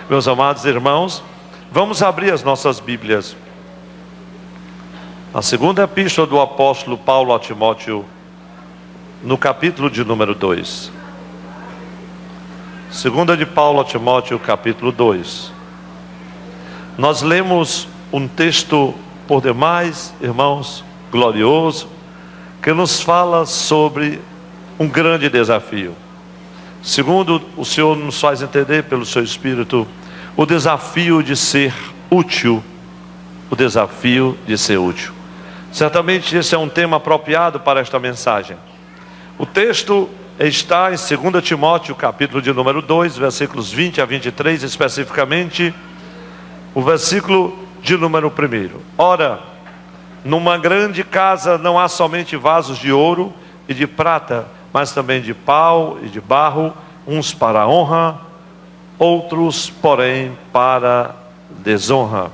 Meus amados irmãos, vamos abrir as nossas Bíblias. A segunda epístola do apóstolo Paulo a Timóteo, no capítulo de número 2. Segunda de Paulo a Timóteo, capítulo 2. Nós lemos um texto por demais, irmãos, glorioso, que nos fala sobre um grande desafio. Segundo o Senhor nos faz entender pelo seu Espírito, o desafio de ser útil. O desafio de ser útil. Certamente esse é um tema apropriado para esta mensagem. O texto está em 2 Timóteo, capítulo de número 2, versículos 20 a 23, especificamente o versículo de número 1. Ora, numa grande casa não há somente vasos de ouro e de prata, mas também de pau e de barro, uns para honra, outros, porém, para desonra.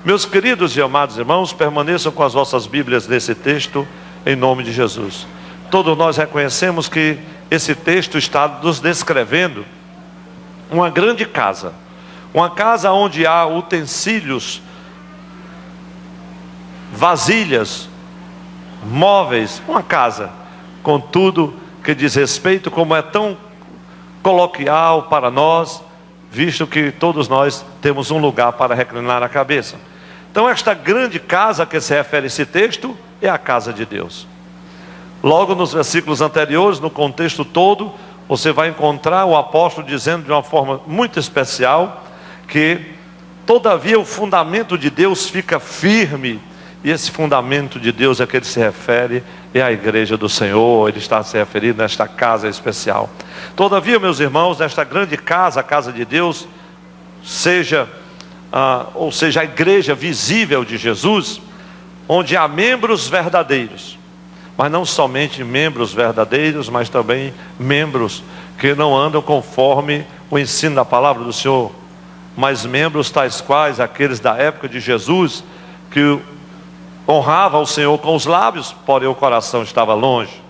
Meus queridos e amados irmãos, permaneçam com as vossas Bíblias nesse texto, em nome de Jesus. Todos nós reconhecemos que esse texto está nos descrevendo uma grande casa. Uma casa onde há utensílios, vasilhas, móveis, uma casa com tudo que diz respeito, como é tão coloquial para nós, visto que todos nós temos um lugar para reclinar a cabeça. Então esta grande casa a que se refere esse texto é a casa de Deus. Logo nos versículos anteriores, no contexto todo, você vai encontrar o apóstolo dizendo de uma forma muito especial que todavia o fundamento de Deus fica firme. E esse fundamento de Deus a que ele se refere é a igreja do Senhor. Ele está se referindo nesta casa especial. Todavia, meus irmãos, nesta grande casa, a casa de Deus, ou seja, a igreja visível de Jesus, onde há membros verdadeiros, mas não somente membros verdadeiros, mas também membros que não andam conforme o ensino da palavra do Senhor, mas membros tais quais aqueles da época de Jesus, que honrava o Senhor com os lábios, porém o coração estava longe.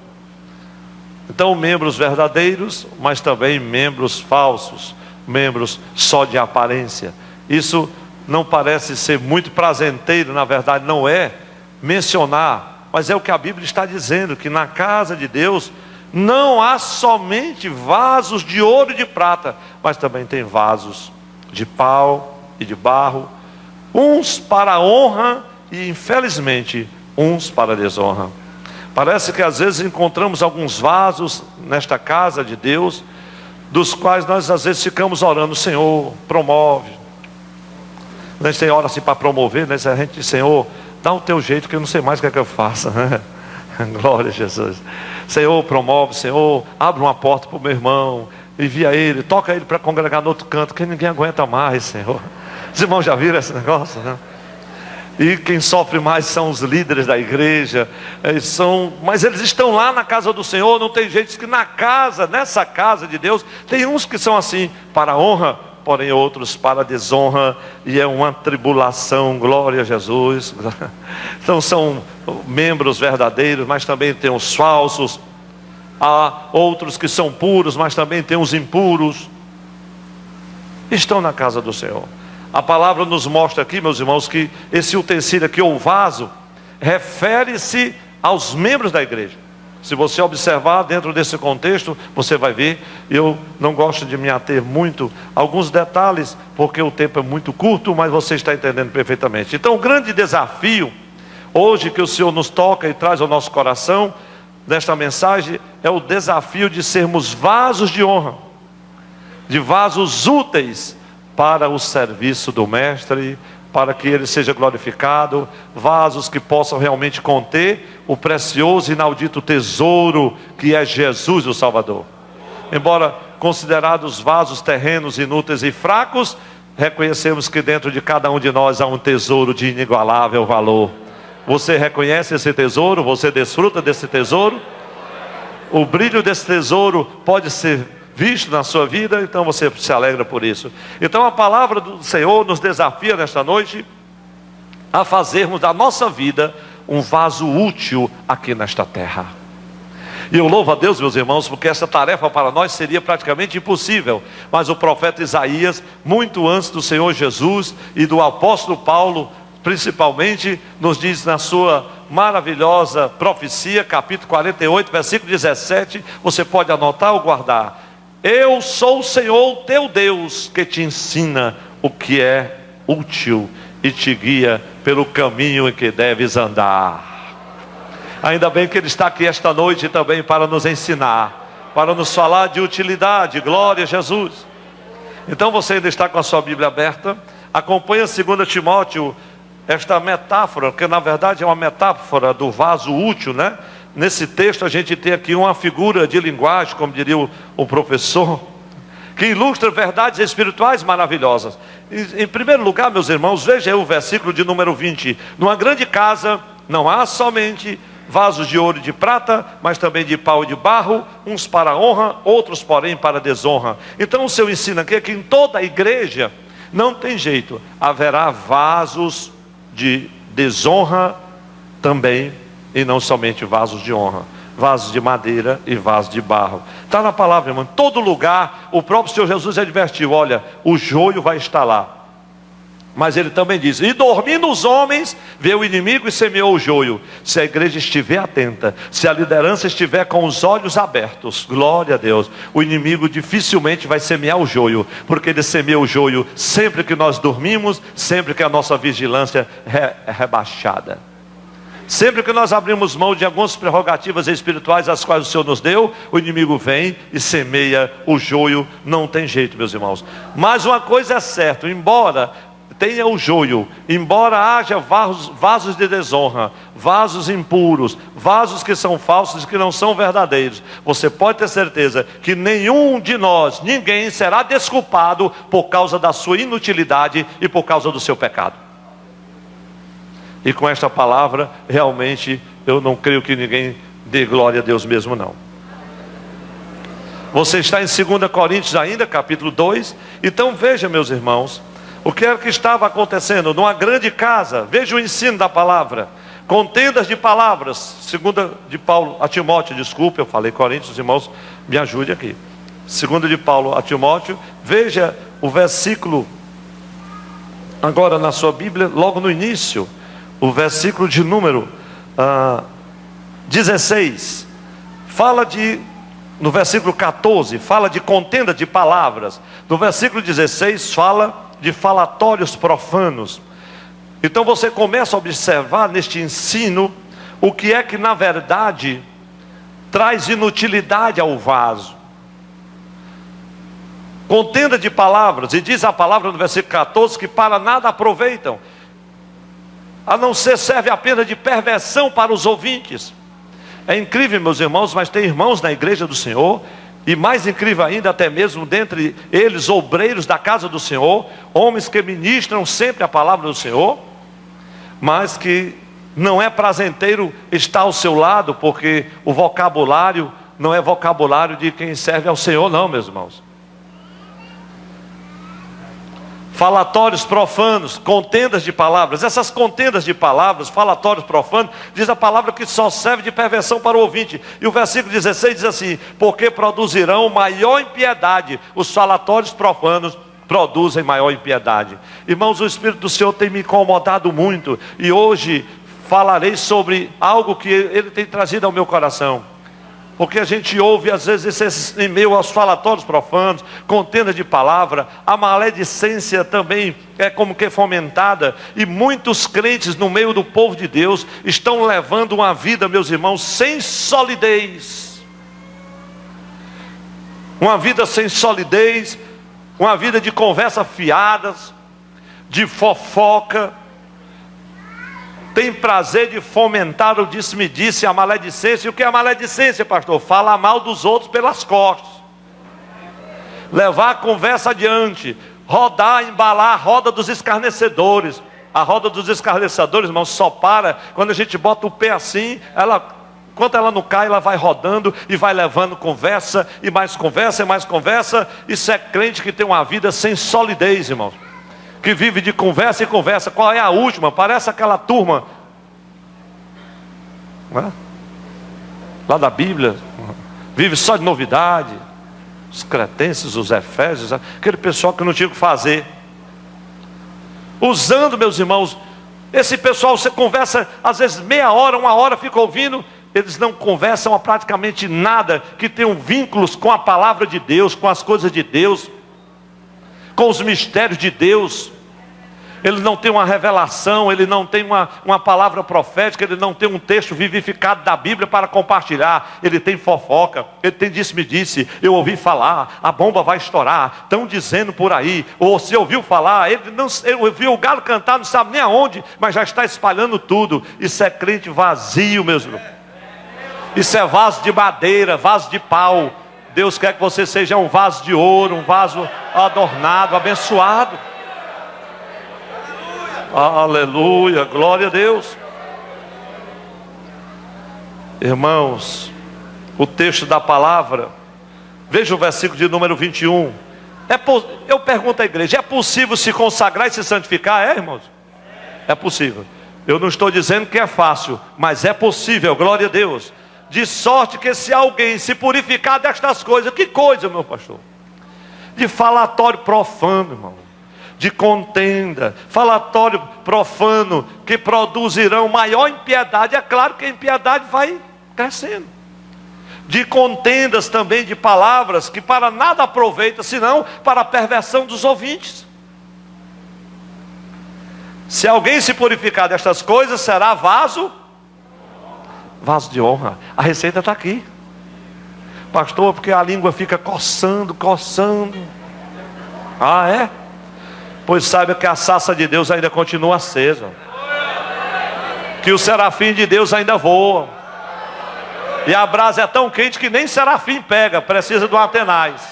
Então membros verdadeiros, mas também membros falsos, membros só de aparência. Isso não parece ser muito prazenteiro, na verdade não é mencionar, mas é o que a Bíblia está dizendo, que na casa de Deus não há somente vasos de ouro e de prata, mas também tem vasos de pau e de barro, uns para a honra e infelizmente uns para a desonra. Parece que às vezes encontramos alguns vasos nesta casa de Deus, dos quais nós às vezes ficamos orando: Senhor, promove. A gente tem hora assim para promover, né? A gente diz: Senhor, dá o teu jeito que eu não sei mais o que é que eu faço. Glória a Jesus. Senhor, promove. Senhor, abre uma porta para o meu irmão, envia ele, toca ele para congregar no outro canto, que ninguém aguenta mais, Senhor. Os irmãos já viram esse negócio, né? E quem sofre mais são os líderes da igreja. Mas eles estão lá na casa do Senhor. Não tem jeito que nessa casa de Deus, tem uns que são assim, para a honra, porém outros para a desonra. E é uma tribulação, glória a Jesus. Então são membros verdadeiros, mas também tem os falsos. Há outros que são puros, mas também tem os impuros. Estão na casa do Senhor. A palavra nos mostra aqui, meus irmãos, que esse utensílio aqui, ou vaso, refere-se aos membros da igreja. Se você observar dentro desse contexto, você vai ver. Eu não gosto de me ater muito a alguns detalhes, porque o tempo é muito curto, mas você está entendendo perfeitamente. Então o grande desafio, hoje, que o Senhor nos toca e traz ao nosso coração, nesta mensagem, é o desafio de sermos vasos de honra, de vasos úteis para o serviço do Mestre, para que Ele seja glorificado, vasos que possam realmente conter o precioso e inaudito tesouro que é Jesus o Salvador. Embora considerados vasos terrenos, inúteis e fracos, reconhecemos que dentro de cada um de nós há um tesouro de inigualável valor. Você reconhece esse tesouro? Você desfruta desse tesouro? O brilho desse tesouro pode ser visto na sua vida, então você se alegra por isso. Então a palavra do Senhor nos desafia nesta noite a fazermos da nossa vida um vaso útil aqui nesta terra. E eu louvo a Deus, meus irmãos, porque essa tarefa para nós seria praticamente impossível. Mas o profeta Isaías, muito antes do Senhor Jesus e do apóstolo Paulo, principalmente, nos diz na sua maravilhosa profecia, capítulo 48, versículo 17, você pode anotar ou guardar: eu sou o Senhor teu Deus, que te ensina o que é útil e te guia pelo caminho em que deves andar. Ainda bem que Ele está aqui esta noite também para nos ensinar, para nos falar de utilidade. Glória a Jesus. Então você ainda está com a sua Bíblia aberta, acompanha 2 Timóteo, esta metáfora, que na verdade é uma metáfora do vaso útil, né? Nesse texto a gente tem aqui uma figura de linguagem, como diria o professor, que ilustra verdades espirituais maravilhosas. Em primeiro lugar, meus irmãos, veja aí o versículo de número 20: numa grande casa não há somente vasos de ouro e de prata, mas também de pau e de barro, uns para honra, outros porém para desonra. Então o seu ensino aqui é que em toda a igreja não tem jeito, haverá vasos de desonra também, e não somente vasos de honra, vasos de madeira e vasos de barro. Está na palavra, irmão. Em todo lugar o próprio Senhor Jesus advertiu: olha, o joio vai estar lá. Mas ele também diz: e dormindo os homens, vê o inimigo e semeou o joio. Se a igreja estiver atenta, se a liderança estiver com os olhos abertos, glória a Deus, o inimigo dificilmente vai semear o joio, porque ele semeia o joio sempre que nós dormimos, sempre que a nossa vigilância é rebaixada. Sempre que nós abrimos mão de algumas prerrogativas espirituais as quais o Senhor nos deu, o inimigo vem e semeia o joio. Não tem jeito, meus irmãos. Mas uma coisa é certa: embora tenha o joio, embora haja vasos de desonra, vasos impuros, vasos que são falsos e que não são verdadeiros, você pode ter certeza que nenhum de nós, ninguém será desculpado por causa da sua inutilidade e por causa do seu pecado. E com esta palavra, realmente, eu não creio que ninguém dê glória a Deus mesmo, não. Você está em 2 Coríntios ainda, capítulo 2. Então veja, meus irmãos, o que era que estava acontecendo numa grande casa. Veja o ensino da palavra: contendas de palavras. 2 de Paulo a Timóteo, desculpe, eu falei Coríntios, irmãos, me ajude aqui. 2 de Paulo a Timóteo, veja o versículo, agora na sua Bíblia, logo no início, o versículo de número 16, no versículo 14, fala de contenda de palavras. No versículo 16 fala de falatórios profanos. Então você começa a observar neste ensino o que é que na verdade traz inutilidade ao vaso. Contenda de palavras, e diz a palavra no versículo 14 que para nada aproveitam, a não ser serve apenas de perversão para os ouvintes. É incrível, meus irmãos, mas tem irmãos na igreja do Senhor, e mais incrível ainda, até mesmo dentre eles, obreiros da casa do Senhor, homens que ministram sempre a palavra do Senhor, mas que não é prazenteiro estar ao seu lado, porque o vocabulário não é vocabulário de quem serve ao Senhor, não, meus irmãos. Falatórios profanos, contendas de palavras. Essas contendas de palavras, falatórios profanos, diz a palavra que só serve de perversão para o ouvinte. E o versículo 16 diz assim: porque produzirão maior impiedade. Os falatórios profanos produzem maior impiedade. Irmãos, o Espírito do Senhor tem me incomodado muito, e hoje falarei sobre algo que Ele tem trazido ao meu coração. Porque a gente ouve às vezes em meio aos falatórios profanos, contenda de palavra, a maledicência também é como que fomentada, e muitos crentes no meio do povo de Deus estão levando uma vida, meus irmãos, sem solidez. Uma vida sem solidez, uma vida de conversa fiadas, de fofoca. Tem prazer de fomentar o disse-me-disse, a maledicência. E o que é a maledicência, pastor? Falar mal dos outros pelas costas, levar a conversa adiante, rodar, embalar a roda dos escarnecedores. A roda dos escarnecedores, irmãos, só para quando a gente bota o pé assim, enquanto ela não cai, ela vai rodando e vai levando conversa, e mais conversa, e mais conversa. Isso é crente que tem uma vida sem solidez, irmãos, que vive de conversa em conversa. Qual é a última? Parece aquela turma, não é? lá da Bíblia, vive só de novidade. Os cretenses, os efésios, aquele pessoal que não tinha o que fazer. Usando, meus irmãos, esse pessoal, você conversa às vezes meia hora, uma hora, fica ouvindo. Eles não conversam a praticamente nada que tenham vínculos com a palavra de Deus, com as coisas de Deus, com os mistérios de Deus. Ele não tem uma revelação, ele não tem uma palavra profética, ele não tem um texto vivificado da Bíblia para compartilhar. Ele tem fofoca, ele tem disse-me-disse, eu ouvi falar, a bomba vai estourar, estão dizendo por aí. Ou se ouviu falar, ele ouviu o galo cantar, não sabe nem aonde, mas já está espalhando tudo. Isso é crente vazio, meus irmãos. Isso é vaso de madeira, vaso de pau. Deus quer que você seja um vaso de ouro, um vaso adornado, abençoado. Aleluia, glória a Deus. Irmãos, o texto da palavra, veja o versículo de número 21. Eu pergunto à igreja, é possível se consagrar e se santificar? É, irmãos? É possível. Eu não estou dizendo que é fácil, mas é possível, glória a Deus. De sorte que se alguém se purificar destas coisas, que coisa, meu pastor? De falatório profano, irmão. De contenda, falatório profano, que produzirão maior impiedade. É claro que a impiedade vai crescendo. De contendas também de palavras, que para nada aproveita, senão para a perversão dos ouvintes. Se alguém se purificar destas coisas, será vaso de honra. A receita está aqui. Pastor, porque a língua fica coçando. Ah, é? Pois saiba que a sarça de Deus ainda continua acesa, que o serafim de Deus ainda voa, e a brasa é tão quente que nem serafim pega, precisa de um atenaz.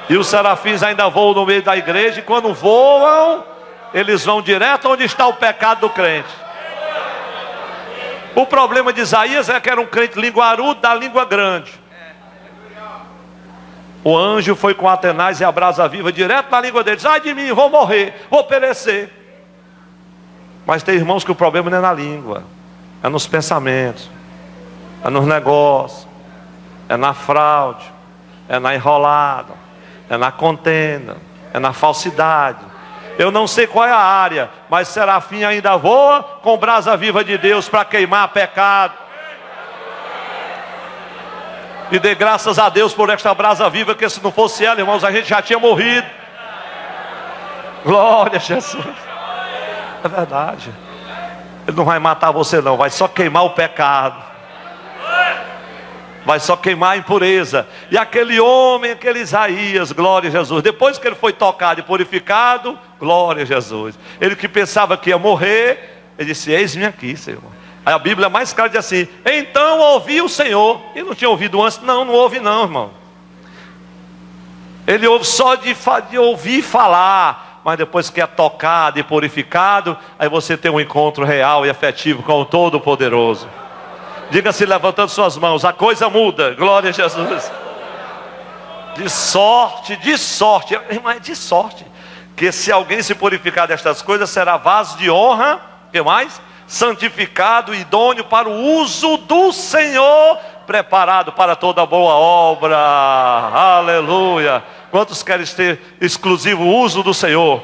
E os serafins ainda voam no meio da igreja, e quando voam, eles vão direto onde está o pecado do crente. O problema de Isaías é que era um crente linguarudo da língua grande. O anjo foi com Atenaz e a brasa viva direto na língua deles. Ai de mim, vou morrer, vou perecer. Mas tem irmãos que o problema não é na língua, é nos pensamentos, é nos negócios, é na fraude, é na enrolada, é na contenda, é na falsidade. Eu não sei qual é a área, mas serafim ainda voa com brasa viva de Deus para queimar pecado. E dê graças a Deus por esta brasa viva, que se não fosse ela, irmãos, a gente já tinha morrido. Glória a Jesus. É verdade. Ele não vai matar você não, vai só queimar o pecado, vai só queimar a impureza. E aquele homem, aquele Isaías, glória a Jesus, depois que ele foi tocado e purificado, glória a Jesus, ele que pensava que ia morrer, ele disse, eis-me aqui, Senhor. Aí a Bíblia mais clara diz assim, então ouvi o Senhor. Ele não tinha ouvido antes? Não ouve não, irmão. Ele ouve só de ouvir falar, mas depois que é tocado e purificado, aí você tem um encontro real e efetivo com o Todo-Poderoso. Diga-se levantando suas mãos, a coisa muda, glória a Jesus. De sorte, irmão, é de sorte, que se alguém se purificar destas coisas, será vaso de honra, que mais? Santificado, idôneo para o uso do Senhor, preparado para toda boa obra. Aleluia. Quantos querem ter exclusivo uso do Senhor?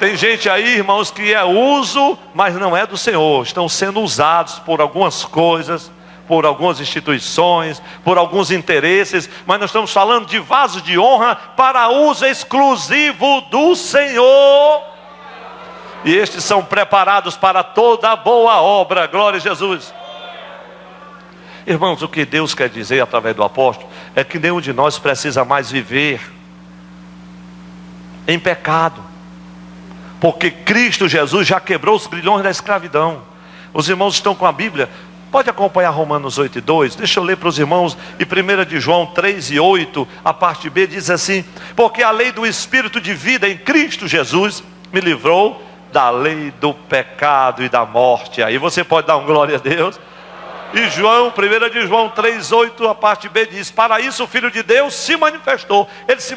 Tem gente aí, irmãos, que é uso, mas não é do Senhor. Estão sendo usados por algumas coisas, por algumas instituições, por alguns interesses, mas nós estamos falando de vaso de honra para uso exclusivo do Senhor. E estes são preparados para toda boa obra, glória a Jesus. Irmãos, o que Deus quer dizer através do apóstolo é que nenhum de nós precisa mais viver em pecado, porque Cristo Jesus já quebrou os grilhões da escravidão. Os irmãos estão com a Bíblia? Pode acompanhar Romanos 8:2. Deixa eu ler para os irmãos. E 1 de João 3:8, a parte B diz assim: porque a lei do Espírito de vida em Cristo Jesus me livrou da lei do pecado e da morte. Aí você pode dar um glória a Deus. E 1 de João 3:8, a parte B diz: para isso o Filho de Deus se manifestou. Ele se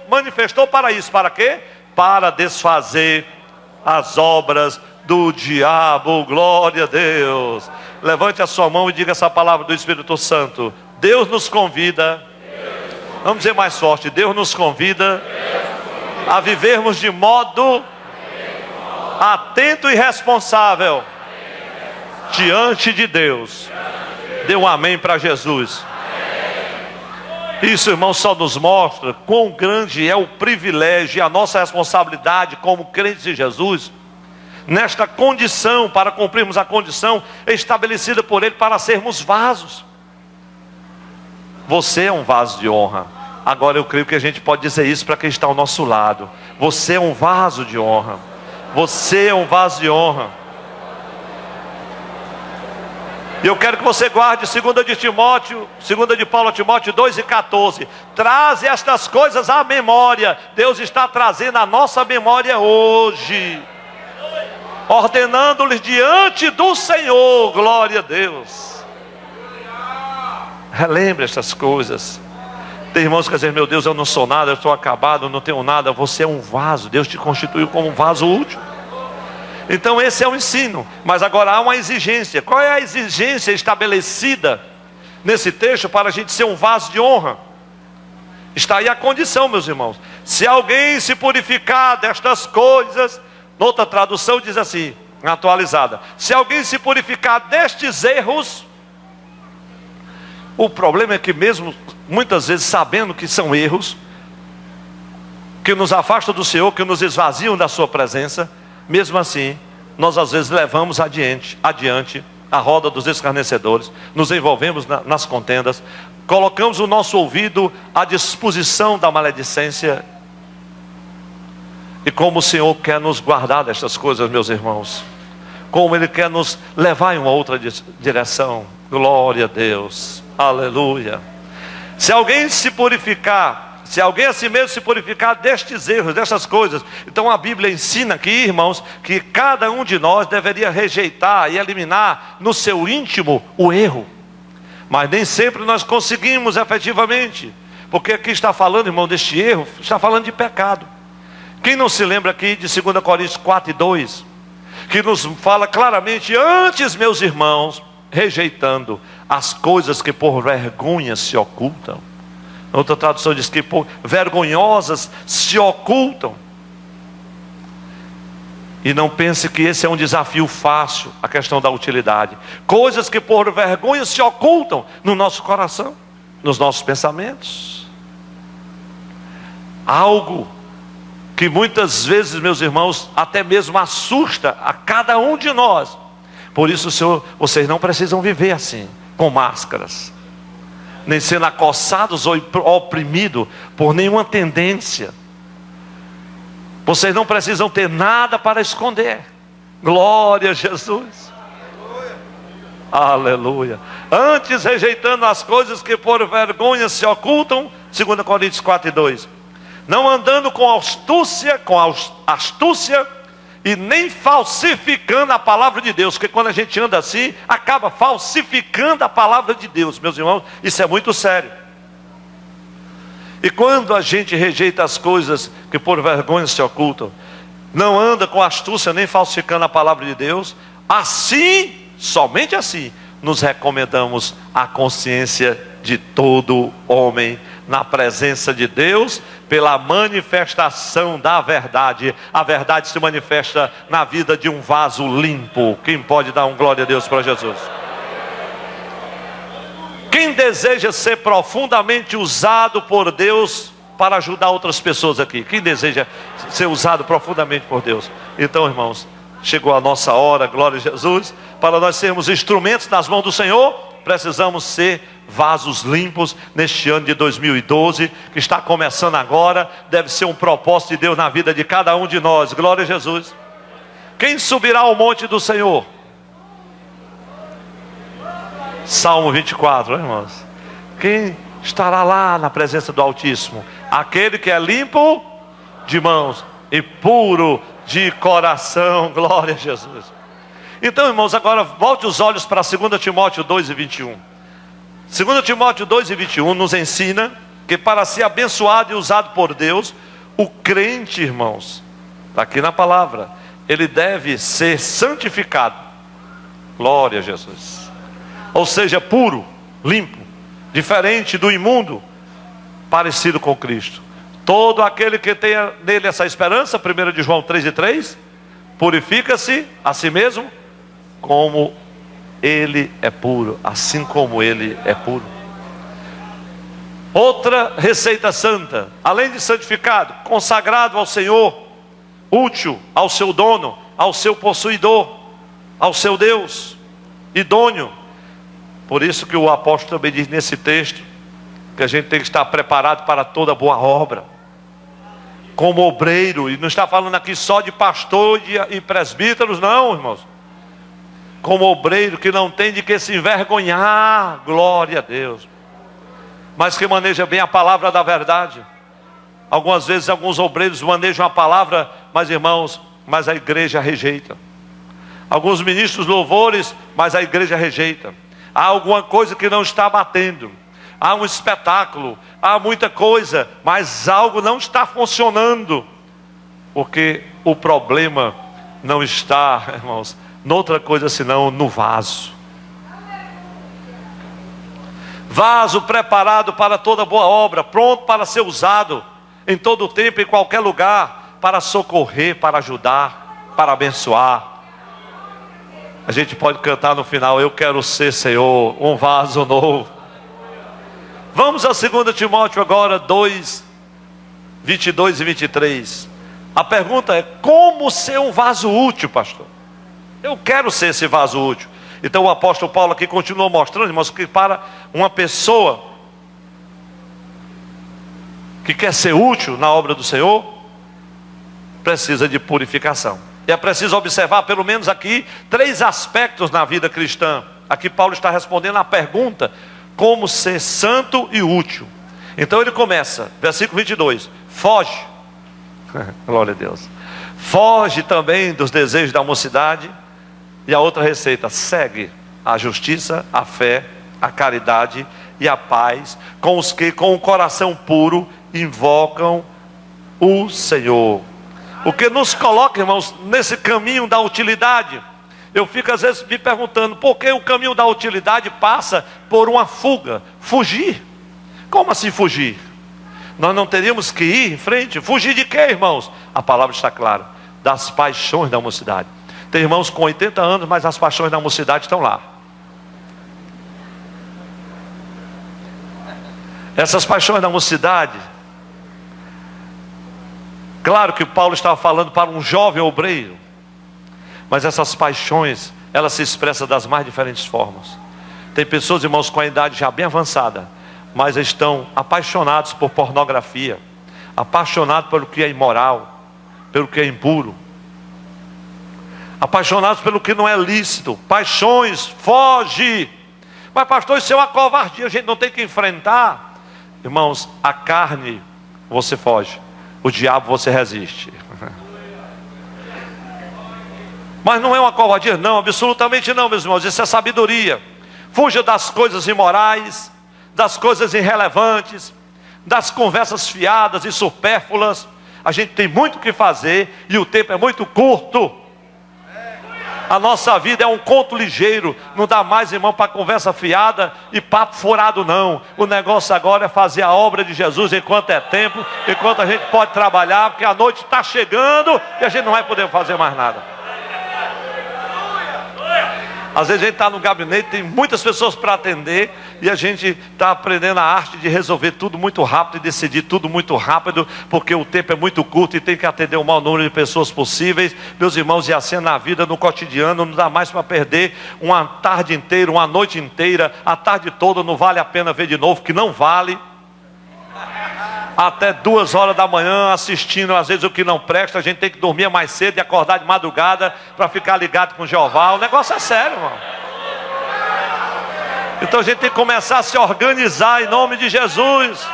manifestou para isso. Para quê? Para desfazer as obras do diabo. Glória a Deus. Levante a sua mão e diga essa palavra do Espírito Santo. Deus nos convida. Vamos dizer mais forte. Deus nos convida a vivermos de modo atento e responsável diante de Deus. Dê um amém para Jesus. Isso, irmão, só nos mostra quão grande é o privilégio e a nossa responsabilidade como crentes de Jesus, nesta condição, para cumprirmos a condição estabelecida por Ele para sermos vasos. Você é um vaso de honra. Agora eu creio que a gente pode dizer isso para quem está ao nosso lado. Você é um vaso de honra. Você é um vaso de honra. E eu quero que você guarde 2 de Paulo a Timóteo 2:14. Traze estas coisas à memória. Deus está trazendo a nossa memória hoje, ordenando-lhes diante do Senhor. Glória a Deus. Relembre estas coisas. Tem irmãos que dizem: meu Deus, eu não sou nada, eu estou acabado, eu não tenho nada. Você é um vaso. Deus te constituiu como um vaso útil. Então esse é o ensino. Mas agora há uma exigência. Qual é a exigência estabelecida nesse texto para a gente ser um vaso de honra? Está aí a condição, meus irmãos. Se alguém se purificar destas coisas, noutra tradução diz assim, atualizada: se alguém se purificar destes erros. O problema é que mesmo muitas vezes sabendo que são erros, que nos afastam do Senhor, que nos esvaziam da sua presença, mesmo assim, nós às vezes levamos adiante a roda dos escarnecedores, nos envolvemos nas contendas, colocamos o nosso ouvido à disposição da maledicência. E como o Senhor quer nos guardar destas coisas, meus irmãos, como Ele quer nos levar em uma outra direção. Glória a Deus, aleluia. Se alguém se purificar, se alguém a si mesmo se purificar destes erros, destas coisas. Então a Bíblia ensina aqui, irmãos, que cada um de nós deveria rejeitar e eliminar no seu íntimo o erro. Mas nem sempre nós conseguimos efetivamente. Porque aqui está falando, irmão, deste erro, está falando de pecado. Quem não se lembra aqui de 2 Coríntios 4:2, que nos fala claramente: antes, meus irmãos, rejeitando as coisas que por vergonha se ocultam. Outra tradução diz que por vergonhosas se ocultam. E não pense que esse é um desafio fácil, a questão da utilidade. Coisas que por vergonha se ocultam no nosso coração, nos nossos pensamentos. Algo que muitas vezes, meus irmãos, até mesmo assusta a cada um de nós. Por isso, Senhor, vocês não precisam viver assim, com máscaras, nem sendo acossados ou oprimidos por nenhuma tendência. Vocês não precisam ter nada para esconder. Glória a Jesus. Aleluia. Antes, rejeitando as coisas que por vergonha se ocultam, 2 Coríntios 4:2. Não andando com astúcia, e nem falsificando a palavra de Deus. Porque quando a gente anda assim, acaba falsificando a palavra de Deus, meus irmãos. Isso é muito sério. E quando a gente rejeita as coisas que por vergonha se ocultam, não anda com astúcia nem falsificando a palavra de Deus, assim, somente assim, nos recomendamos à consciência de todo homem, na presença de Deus, pela manifestação da verdade. A verdade se manifesta na vida de um vaso limpo. Quem pode dar um glória a Deus para Jesus? Quem deseja ser profundamente usado por Deus para ajudar outras pessoas aqui? Quem deseja ser usado profundamente por Deus? Então, irmãos, chegou a nossa hora, glória a Jesus. Para nós sermos instrumentos nas mãos do Senhor, precisamos ser vasos limpos neste ano de 2012, que está começando agora. Deve ser um propósito de Deus na vida de cada um de nós. Glória a Jesus. Quem subirá ao monte do Senhor? Salmo 24, irmãos. Quem estará lá na presença do Altíssimo? Aquele que é limpo de mãos e puro de coração. Glória a Jesus. Então, irmãos, agora volte os olhos para 2 Timóteo 2:21. 2 Timóteo 2:21 nos ensina que para ser abençoado e usado por Deus, o crente, irmãos, está aqui na palavra, ele deve ser santificado. Glória a Jesus. ou seja, puro, limpo, diferente do imundo, parecido com Cristo. Todo aquele que tenha nele essa esperança, 1 de João 3:3, purifica-se a si mesmo, como ele é puro, assim como ele é puro. Outra receita santa, além de santificado, consagrado ao Senhor, útil ao seu dono, ao seu possuidor, ao seu Deus, idôneo. Por isso que o apóstolo também diz nesse texto, que a gente tem que estar preparado para toda boa obra, como obreiro. E não está falando aqui só de pastor e presbíteros, não, irmãos. Como obreiro que não tem de que se envergonhar, glória a Deus, mas que maneja bem a palavra da verdade. Algumas vezes alguns obreiros manejam a palavra, mas irmãos, mas a igreja rejeita. Alguns ministros louvores, mas a igreja rejeita. Há alguma coisa que não está batendo, há um espetáculo, há muita coisa, mas algo não está funcionando, porque o problema não está, irmãos, noutra coisa senão no vaso. Vaso preparado para toda boa obra, pronto para ser usado em todo o tempo, em qualquer lugar, para socorrer, para ajudar, para abençoar. A gente pode cantar no final: eu quero ser, Senhor, um vaso novo. Vamos a 2 Timóteo agora 2, 22 e 23. A pergunta é: como ser um vaso útil, pastor? Eu quero ser esse vaso útil. Então o apóstolo Paulo aqui continua mostrando, irmãos, que para uma pessoa que quer ser útil na obra do Senhor, precisa de purificação. E é preciso observar pelo menos aqui 3 aspectos na vida cristã. Aqui Paulo está respondendo à pergunta: como ser santo e útil. Então ele começa, versículo 22, foge, glória a Deus, foge também dos desejos da mocidade. E a outra receita: segue a justiça, a fé, a caridade e a paz com os que com o coração puro invocam o Senhor. O que nos coloca, irmãos, nesse caminho da utilidade. Eu fico às vezes me perguntando, por que o caminho da utilidade passa por uma fuga, fugir? Como assim fugir? Nós não teríamos que ir em frente? Fugir de quê, irmãos? A palavra está clara: das paixões da mocidade. Tem irmãos com 80 anos, mas as paixões da mocidade estão lá. Essas paixões da mocidade, claro que Paulo estava falando para um jovem obreiro, mas essas paixões, elas se expressam das mais diferentes formas. Tem pessoas, irmãos, com a idade já bem avançada, mas estão apaixonados por pornografia, apaixonados pelo que é imoral, pelo que é impuro, apaixonados pelo que não é lícito. Paixões, foge. Mas pastor, isso é uma covardia, a gente não tem que enfrentar. Irmãos, a carne você foge, o diabo você resiste. Mas não é uma covardia, não, absolutamente não, meus irmãos. Isso é sabedoria. Fuja das coisas imorais, das coisas irrelevantes, das conversas fiadas e supérfluas. A gente tem muito o que fazer e o tempo é muito curto. A nossa vida é um conto ligeiro. Não dá mais, irmão, para conversa fiada e papo furado, não. O negócio agora é fazer a obra de Jesus enquanto é tempo, enquanto a gente pode trabalhar, porque a noite está chegando e a gente não vai poder fazer mais nada. Às vezes a gente está no gabinete, tem muitas pessoas para atender, e a gente está aprendendo a arte de resolver tudo muito rápido e decidir tudo muito rápido, porque o tempo é muito curto e tem que atender o maior número de pessoas possíveis. Meus irmãos, e assim é na vida, no cotidiano, não dá mais para perder uma tarde inteira, uma noite inteira, a tarde toda não vale a pena ver de novo, que não vale. Até 2 horas da manhã assistindo às vezes o que não presta. A gente tem que dormir mais cedo e acordar de madrugada para ficar ligado com Jeová. O negócio é sério, irmão. Então a gente tem que começar a se organizar em nome de Jesus.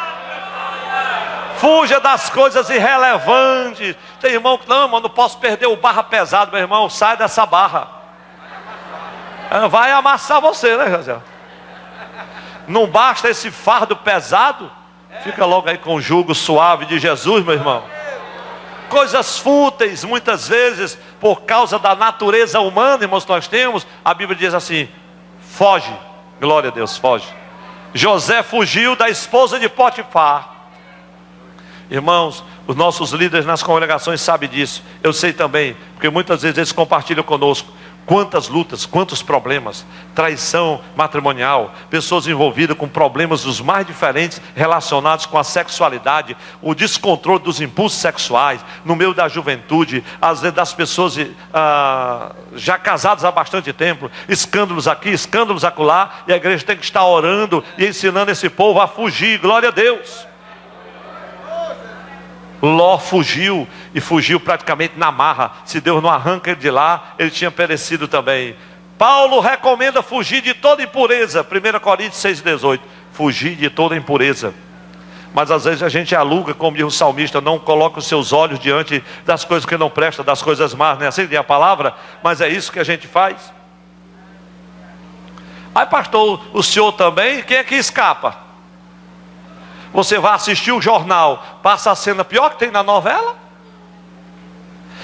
Fuja das coisas irrelevantes. Tem irmão que não, mano, não posso perder o barra pesado. Meu irmão, sai dessa barra, vai amassar você, né, José? Não basta esse fardo pesado, fica logo aí com o jugo suave de Jesus, meu irmão. Coisas fúteis, muitas vezes, por causa da natureza humana, irmãos, nós temos. A Bíblia diz assim: foge, Glória a Deus, foge. José fugiu da esposa de Potifar. Irmãos, os nossos líderes nas congregações sabem disso. Eu sei também, porque muitas vezes eles compartilham conosco. Quantas lutas, quantos problemas, traição matrimonial, pessoas envolvidas com problemas dos mais diferentes relacionados com a sexualidade, o descontrole dos impulsos sexuais, no meio da juventude, às vezes das pessoas já casadas há bastante tempo, escândalos aqui, escândalos acolá, e a igreja tem que estar orando e ensinando esse povo a fugir, glória a Deus. Ló fugiu, e fugiu praticamente na marra. Se Deus não arranca ele de lá, ele tinha perecido também. Paulo recomenda fugir de toda impureza. 1 Coríntios 6,18. Fugir de toda impureza. Mas às vezes a gente aluga, como diz o salmista, não coloca os seus olhos diante das coisas que não prestam, das coisas más, não é assim? Tem a palavra, mas é isso que a gente faz. Aí pastor, o senhor também, quem é que escapa? Você vai assistir o jornal, passa a cena pior que tem na novela,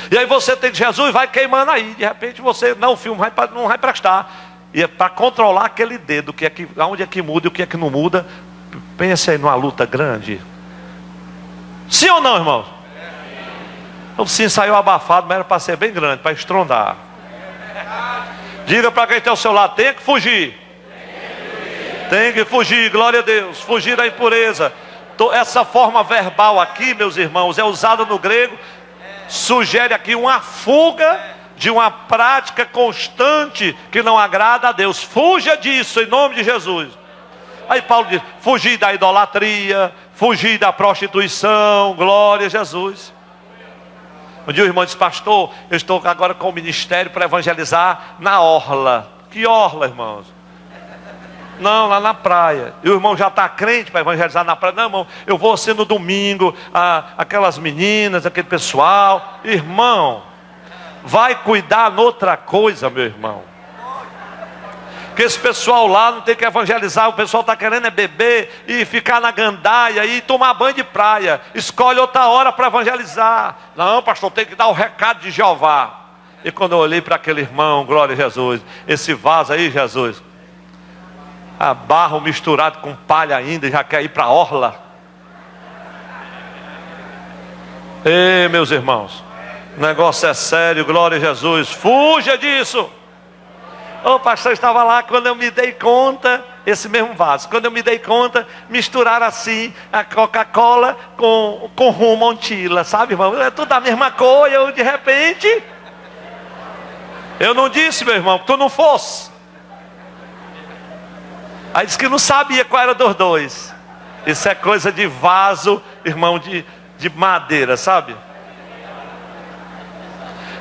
e aí você tem Jesus e vai queimando aí. De repente você, não, o filme não vai prestar. E é para controlar aquele dedo, aonde é que muda e o que é que não muda. Pense aí numa luta grande. Sim ou não, irmão? O sim saiu abafado, mas era para ser bem grande, para estrondar. Diga para quem tem ao seu lado, tem que fugir. Tem que fugir, glória a Deus. Fugir da impureza. Essa forma verbal aqui, meus irmãos, é usada no grego. Sugere aqui uma fuga de uma prática constante que não agrada a Deus. Fuja disso em nome de Jesus. Aí Paulo diz, fugir da idolatria, fugir da prostituição, glória a Jesus. Um dia o irmão disse, pastor, eu estou agora com o ministério para evangelizar na orla. Que orla, irmãos? Não, lá na praia. E o irmão já está crente para evangelizar na praia. Não, irmão, eu vou ser no domingo, aquelas meninas, aquele pessoal. Irmão, vai cuidar noutra coisa, meu irmão. Porque esse pessoal lá não tem que evangelizar. O pessoal está querendo é beber e ficar na gandaia e tomar banho de praia. Escolhe outra hora para evangelizar. Não, pastor, tem que dar o recado de Jeová. E quando eu olhei para aquele irmão, glória a Jesus, esse vaso aí, Jesus, a barro misturado com palha ainda, e já quer ir para a orla. Ei, meus irmãos, o negócio é sério, glória a Jesus. Fuja disso. O pastor estava lá, quando eu me dei conta, esse mesmo vaso, quando eu me dei conta, misturaram assim a Coca-Cola com rum Montila, sabe, irmão? É tudo a mesma coisa. Eu de repente, eu não disse, meu irmão, que tu não fosse. Aí disse que não sabia qual era dos dois. Isso é coisa de vaso, irmão, de madeira, sabe?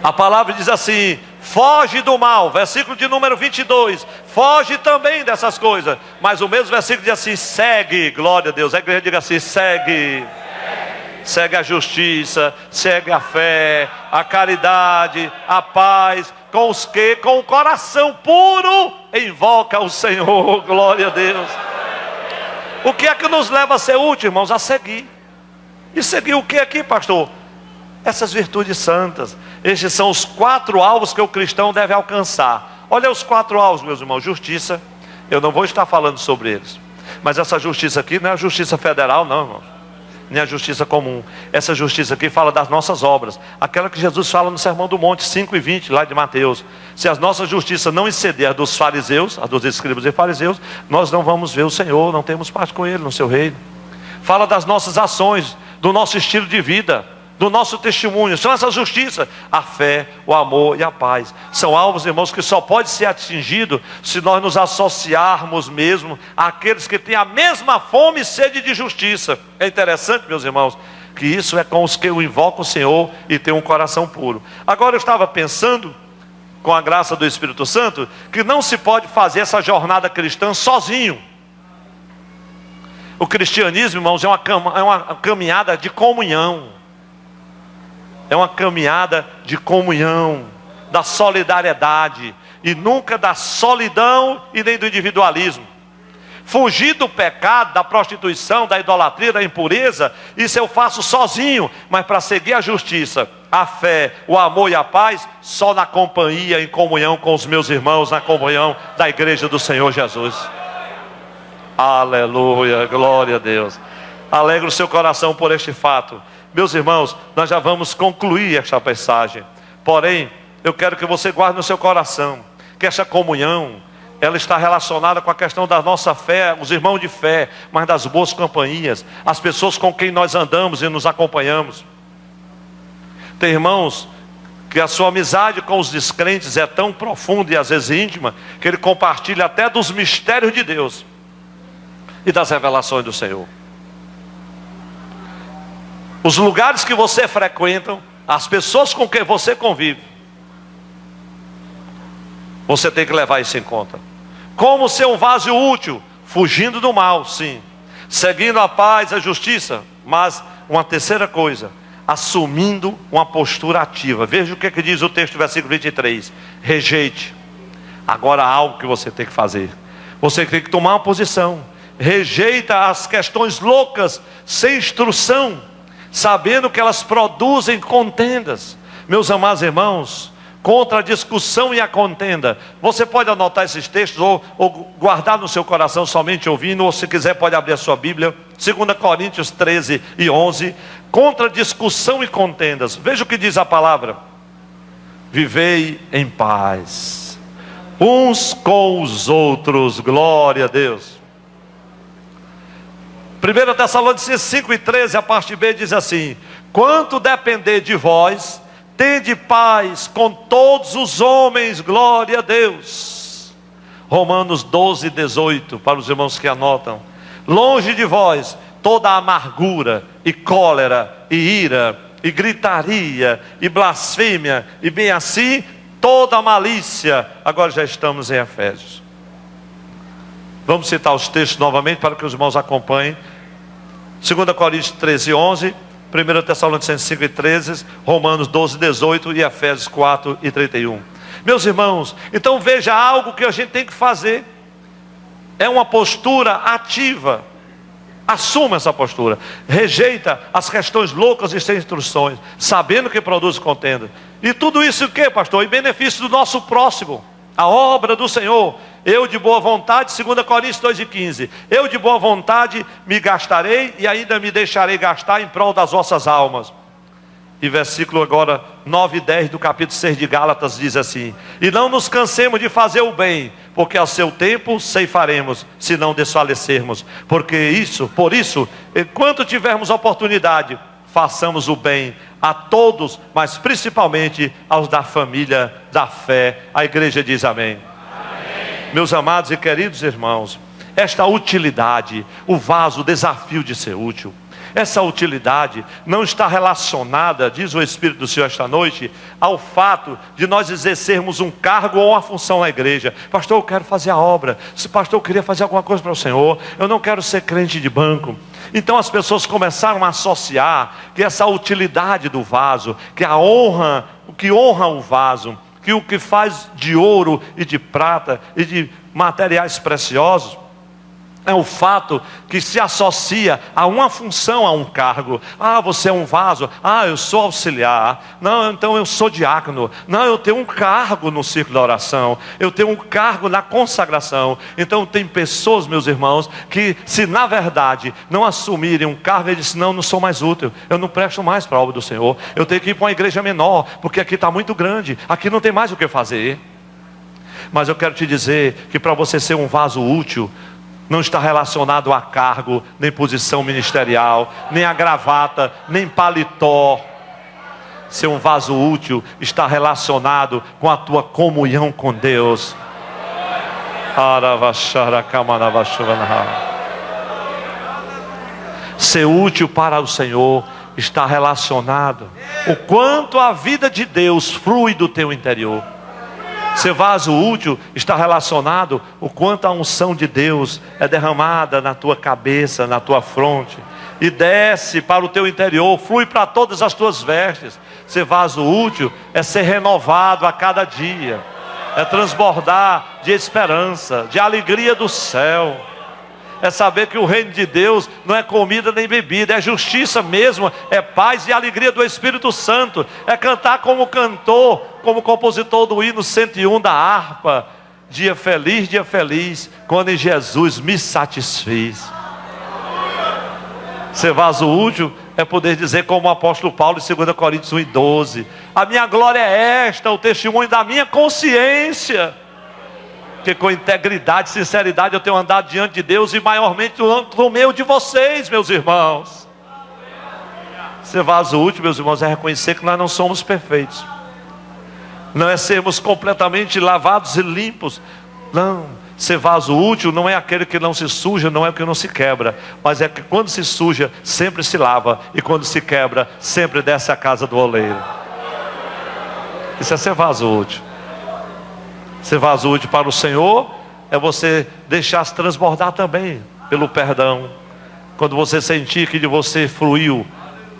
A palavra diz assim, foge do mal, versículo de número 22. Foge também dessas coisas. Mas o mesmo versículo diz assim, segue, glória a Deus. A igreja diga assim, segue. Segue a justiça, segue a fé, a caridade, a paz, com os que, com o coração puro, invoca o Senhor, glória a Deus. O que é que nos leva a ser útil, irmãos? A seguir. E seguir o que aqui, pastor? Essas virtudes santas. Estes são os 4 alvos que o cristão deve alcançar. Olha os 4 alvos, meus irmãos. Justiça, eu não vou estar falando sobre eles, mas essa justiça aqui não é a justiça federal, não, irmãos, nem a justiça comum. Essa justiça aqui fala das nossas obras, aquela que Jesus fala no Sermão do Monte 5:20, lá de Mateus. Se as nossas justiças não exceder a dos fariseus, a dos escribas e fariseus, nós não vamos ver o Senhor, não temos parte com Ele no seu reino. Fala das nossas ações, do nosso estilo de vida, do nosso testemunho. São essas justiças, a fé, o amor e a paz. São alvos, irmãos, que só pode ser atingido se nós nos associarmos mesmo àqueles que têm a mesma fome e sede de justiça. É interessante, meus irmãos, que isso é com os que eu invoco o Senhor e tenho um coração puro. Agora eu estava pensando, com a graça do Espírito Santo, que não se pode fazer essa jornada cristã sozinho. O cristianismo, irmãos, é uma caminhada de comunhão. É uma caminhada de comunhão, da solidariedade, e nunca da solidão e nem do individualismo. Fugir do pecado, da prostituição, da idolatria, da impureza, isso eu faço sozinho. Mas para seguir a justiça, a fé, o amor e a paz, só na companhia, em comunhão com os meus irmãos, na comunhão da igreja do Senhor Jesus. Aleluia, glória a Deus. Alegra o seu coração por este fato. Meus irmãos, nós já vamos concluir esta mensagem. Porém, eu quero que você guarde no seu coração que esta comunhão, ela está relacionada com a questão da nossa fé, os irmãos de fé, mas das boas companhias, as pessoas com quem nós andamos e nos acompanhamos. Tem irmãos que a sua amizade com os descrentes é tão profunda e às vezes íntima, que ele compartilha até dos mistérios de Deus e das revelações do Senhor. Os lugares que você frequenta, as pessoas com quem você convive, você tem que levar isso em conta. Como ser um vaso útil? Fugindo do mal, sim. Seguindo a paz, a justiça. Mas uma terceira coisa, assumindo uma postura ativa. Veja o que diz o texto do versículo 23. Rejeite. Agora há algo que você tem que fazer. Você tem que tomar uma posição. Rejeita as questões loucas, sem instrução, sabendo que elas produzem contendas. Meus amados irmãos, contra a discussão e a contenda. Você pode anotar esses textos ou guardar no seu coração somente ouvindo, ou se quiser pode abrir a sua Bíblia. 2 Coríntios 13 e 11. Contra a discussão e contendas. Veja o que diz a palavra. Vivei em paz uns com os outros. Glória a Deus. 1 Tessalonicenses 5 e 13, a parte B diz assim: quanto depender de vós, tende paz com todos os homens, glória a Deus. Romanos 12, 18, para os irmãos que anotam. Longe de vós toda amargura e cólera e ira e gritaria e blasfêmia e bem assim toda malícia. Agora já estamos em Efésios. Vamos citar os textos novamente para que os irmãos acompanhem. 2 Coríntios 13, 11, 1 Tessalonicenses 5 e 13, Romanos 12, 18 e Efésios 4 e 31. Meus irmãos, então veja algo que a gente tem que fazer. É uma postura ativa. Assuma essa postura. Rejeita as questões loucas e sem instruções, sabendo que produz contenda. E tudo isso o que, pastor? Em benefício do nosso próximo, a obra do Senhor. Eu de boa vontade, 2 Coríntios 2 e 15. Eu de boa vontade me gastarei e ainda me deixarei gastar em prol das vossas almas. E versículo agora 9 e 10 do capítulo 6 de Gálatas diz assim: e não nos cansemos de fazer o bem, porque ao seu tempo ceifaremos, se não desfalecermos. Por isso, enquanto tivermos oportunidade, façamos o bem a todos, mas principalmente aos da família da fé. A igreja diz amém. Meus amados e queridos irmãos, esta utilidade, o vaso, o desafio de ser útil, essa utilidade não está relacionada, diz o Espírito do Senhor esta noite, ao fato de nós exercermos um cargo ou uma função na igreja. Pastor, eu quero fazer a obra. Pastor, eu queria fazer alguma coisa para o Senhor. Eu não quero ser crente de banco. Então as pessoas começaram a associar que essa utilidade do vaso, que a honra, o que honra o vaso, que o que faz de ouro e de prata e de materiais preciosos, é o fato que se associa a uma função, a um cargo. Ah, você é um vaso. Ah, eu sou auxiliar. Não, então eu sou diácono. Não, eu tenho um cargo no círculo da oração. Eu tenho um cargo na consagração. Então tem pessoas, meus irmãos, que se na verdade não assumirem um cargo, eles dizem: não sou mais útil. Eu não presto mais para a obra do Senhor. Eu tenho que ir para uma igreja menor, porque aqui está muito grande. Aqui não tem mais o que fazer. Mas eu quero te dizer que para você ser um vaso útil, não está relacionado a cargo, nem posição ministerial, nem a gravata, nem paletó. Ser um vaso útil está relacionado com a tua comunhão com Deus. Ser útil para o Senhor está relacionado o quanto a vida de Deus flui do teu interior. Ser vaso útil está relacionado o quanto a unção de Deus é derramada na tua cabeça, na tua fronte, e desce para o teu interior, flui para todas as tuas vestes. Ser vaso útil é ser renovado a cada dia, é transbordar de esperança, de alegria do céu. É saber que o reino de Deus não é comida nem bebida, é justiça mesmo, é paz e alegria do Espírito Santo. É cantar como cantor, como compositor do hino 101 da harpa. dia feliz, quando em Jesus me satisfiz. Ser vaso útil é poder dizer como o apóstolo Paulo em 2 Coríntios 1:12: a minha glória é esta, o testemunho da minha consciência, que com integridade e sinceridade eu tenho andado diante de Deus, e maiormente no meio de vocês, meus irmãos. Ser vaso útil, meus irmãos, é reconhecer que nós não somos perfeitos, não é sermos completamente lavados e limpos. Não, ser vaso útil não é aquele que não se suja, não é o que não se quebra, mas é que quando se suja, sempre se lava, e quando se quebra, sempre desce à casa do oleiro. Isso é ser vaso útil. Ser vaso útil para o Senhor é você deixar-se transbordar também pelo perdão. Quando você sentir que de você fluiu,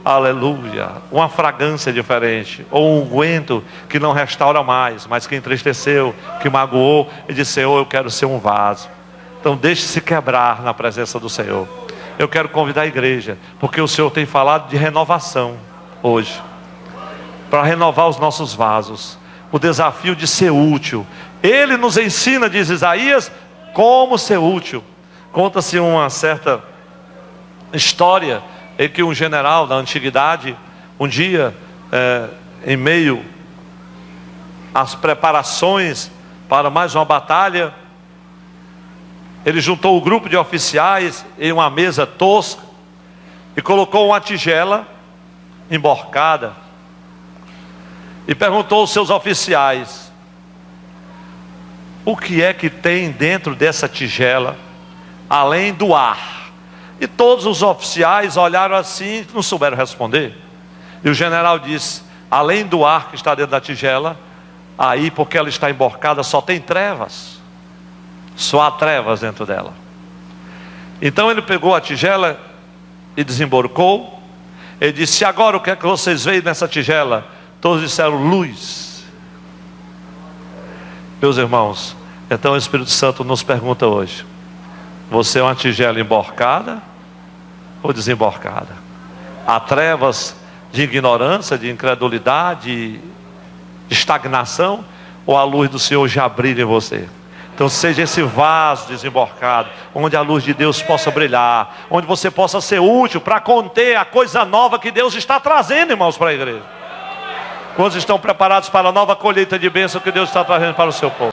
aleluia, uma fragrância diferente, ou um unguento que não restaura mais, mas que entristeceu, que magoou, e disse: Senhor, eu quero ser um vaso. Então deixe-se quebrar na presença do Senhor. Eu quero convidar a igreja, porque o Senhor tem falado de renovação hoje, para renovar os nossos vasos, o desafio de ser útil. Ele nos ensina, diz Isaías, como ser útil. Conta-se uma certa história em que um general da antiguidade, um dia, em meio às preparações para mais uma batalha, ele juntou o grupo de oficiais em uma mesa tosca e colocou uma tigela emborcada e perguntou aos seus oficiais: o que é que tem dentro dessa tigela além do ar? E todos os oficiais olharam assim e não souberam responder. E o general disse: além do ar que está dentro da tigela, aí, porque ela está emborcada, só tem trevas. Só há trevas dentro dela. Então ele pegou a tigela e desemborcou. Ele disse: agora o que é que vocês veem nessa tigela? Todos disseram: luz. Meus irmãos, então o Espírito Santo nos pergunta hoje: você é uma tigela emborcada ou desemborcada? Há trevas de ignorância, de incredulidade, de estagnação, ou a luz do Senhor já brilha em você? Então seja esse vaso desemborcado, onde a luz de Deus possa brilhar, onde você possa ser útil para conter a coisa nova que Deus está trazendo, irmãos, para a igreja. Quantos estão preparados para a nova colheita de bênção que Deus está trazendo para o seu povo?